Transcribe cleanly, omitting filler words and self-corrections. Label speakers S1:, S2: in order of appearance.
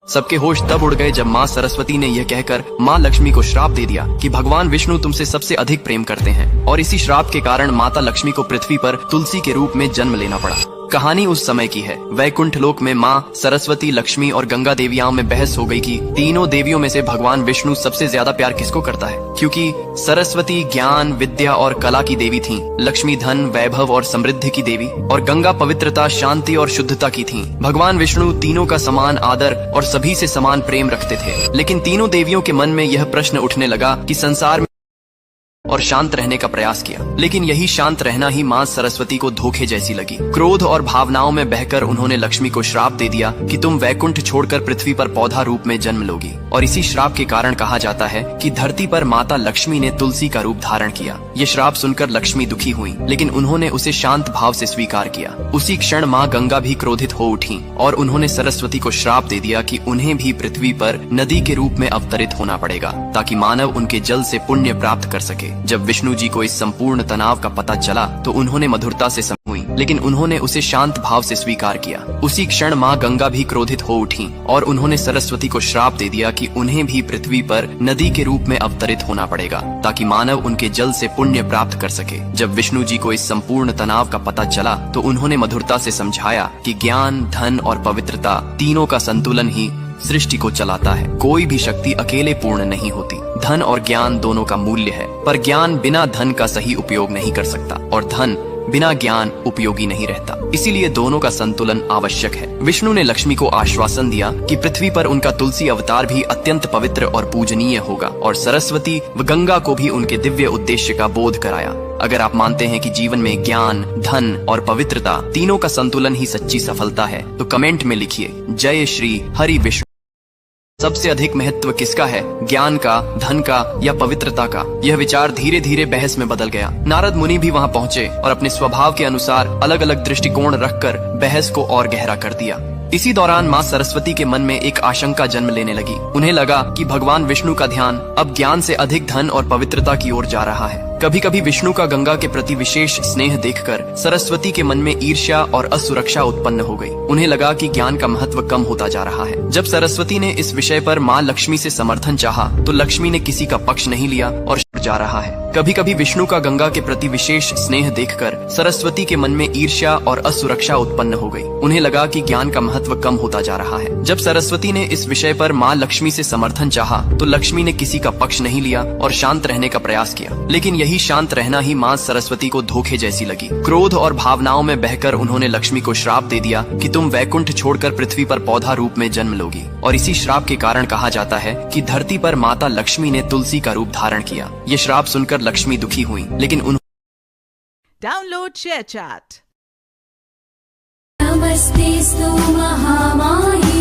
S1: सबके होश तब उड़ गए जब माँ सरस्वती ने यह कहकर माँ लक्ष्मी को श्राप दे दिया कि भगवान विष्णु तुमसे सबसे अधिक प्रेम करते हैं, और इसी श्राप के कारण माता लक्ष्मी को पृथ्वी पर तुलसी के रूप में जन्म लेना पड़ा। कहानी उस समय की है। वैकुंठ लोक में माँ सरस्वती, लक्ष्मी और गंगा देवियाओं में बहस हो गई कि तीनों देवियों में से भगवान विष्णु सबसे ज्यादा प्यार किसको करता है। क्योंकि सरस्वती ज्ञान, विद्या और कला की देवी थीं, लक्ष्मी धन, वैभव और समृद्धि की देवी, और गंगा पवित्रता, शांति और शुद्धता की थीं। भगवान विष्णु तीनों का समान आदर और सभी से समान प्रेम रखते थे। लेकिन तीनों देवियों के मन में यह प्रश्न उठने लगा कि संसार में और शांत रहने का प्रयास किया, लेकिन यही शांत रहना ही माँ सरस्वती को धोखे जैसी लगी। क्रोध और भावनाओं में बहकर उन्होंने लक्ष्मी को श्राप दे दिया कि तुम वैकुंठ छोड़कर पृथ्वी पर पौधा रूप में जन्म लोगी। और इसी श्राप के कारण कहा जाता है कि धरती पर माता लक्ष्मी ने तुलसी का रूप धारण किया। ये श्राप सुनकर लक्ष्मी दुखी हुई, लेकिन उन्होंने उसे शांत भाव से स्वीकार किया। उसी क्षण माँ गंगा भी क्रोधित हो उठी और उन्होंने सरस्वती को श्राप दे दिया कि उन्हें भी पृथ्वी पर नदी के रूप में अवतरित होना पड़ेगा, ताकि मानव उनके जल से पुण्य प्राप्त कर सके। जब विष्णु जी को इस संपूर्ण तनाव का पता चला तो उन्होंने मधुरता से हुई, लेकिन उन्होंने उसे शांत भाव से स्वीकार किया। उसी क्षण माँ गंगा भी क्रोधित हो उठी और उन्होंने सरस्वती को श्राप दे दिया कि उन्हें भी पृथ्वी पर नदी के रूप में अवतरित होना पड़ेगा, ताकि मानव उनके जल से पुण्य प्राप्त कर सके। जब विष्णु जी को इस संपूर्ण तनाव का पता चला तो उन्होंने मधुरता से समझाया कि ज्ञान, धन और पवित्रता तीनों का संतुलन ही सृष्टि को चलाता है। कोई भी शक्ति अकेले पूर्ण नहीं होती। धन और ज्ञान दोनों का मूल्य है, पर ज्ञान बिना धन का सही उपयोग नहीं कर सकता और धन बिना ज्ञान उपयोगी नहीं रहता। इसीलिए दोनों का संतुलन आवश्यक है। विष्णु ने लक्ष्मी को आश्वासन दिया कि पृथ्वी पर उनका तुलसी अवतार भी अत्यंत पवित्र और पूजनीय होगा, और सरस्वती व गंगा को भी उनके दिव्य उद्देश्य का बोध कराया। अगर आप मानते हैं कि जीवन में ज्ञान, धन और पवित्रता तीनों का संतुलन ही सच्ची सफलता है, तो कमेंट में लिखिए जय श्री हरि विष्णु। सबसे अधिक महत्व किसका है, ज्ञान का, धन का या पवित्रता का? यह विचार धीरे धीरे बहस में बदल गया। नारद मुनि भी वहां पहुंचे और अपने स्वभाव के अनुसार अलग अलग दृष्टिकोण रखकर बहस को और गहरा कर दिया। इसी दौरान माँ सरस्वती के मन में एक आशंका जन्म लेने लगी। उन्हें लगा कि भगवान विष्णु का ध्यान अब ज्ञान से अधिक धन और पवित्रता की ओर जा रहा है। कभी कभी विष्णु का गंगा के प्रति विशेष स्नेह देखकर सरस्वती के मन में ईर्ष्या और असुरक्षा उत्पन्न हो गई। उन्हें लगा कि ज्ञान का महत्व कम होता जा रहा है। जब सरस्वती ने इस विषय पर माँ लक्ष्मी से समर्थन चाहा तो लक्ष्मी ने किसी का पक्ष नहीं लिया और जा रहा है। कभी कभी विष्णु का गंगा के प्रति विशेष स्नेह देखकर सरस्वती के मन में ईर्ष्या और असुरक्षा उत्पन्न हो गई। उन्हें लगा कि ज्ञान का महत्व कम होता जा रहा है। जब सरस्वती ने इस विषय पर माँ लक्ष्मी से समर्थन चाहा तो लक्ष्मी ने किसी का पक्ष नहीं लिया और शांत रहने का प्रयास किया, लेकिन यही शांत रहना ही माँ सरस्वती को धोखे जैसी लगी। क्रोध और भावनाओं में बहकर उन्होंने लक्ष्मी को श्राप दे दिया कि तुम वैकुंठ छोड़कर पृथ्वी पर पौधा रूप में जन्म लोगी। और इसी श्राप के कारण कहा जाता है कि धरती पर माता लक्ष्मी ने तुलसी का रूप धारण किया। ये श्राप सुनकर लक्ष्मी दुखी हुई, लेकिन
S2: डाउनलोड शेयर चैट।
S3: नमस्तेस्तु महामाये।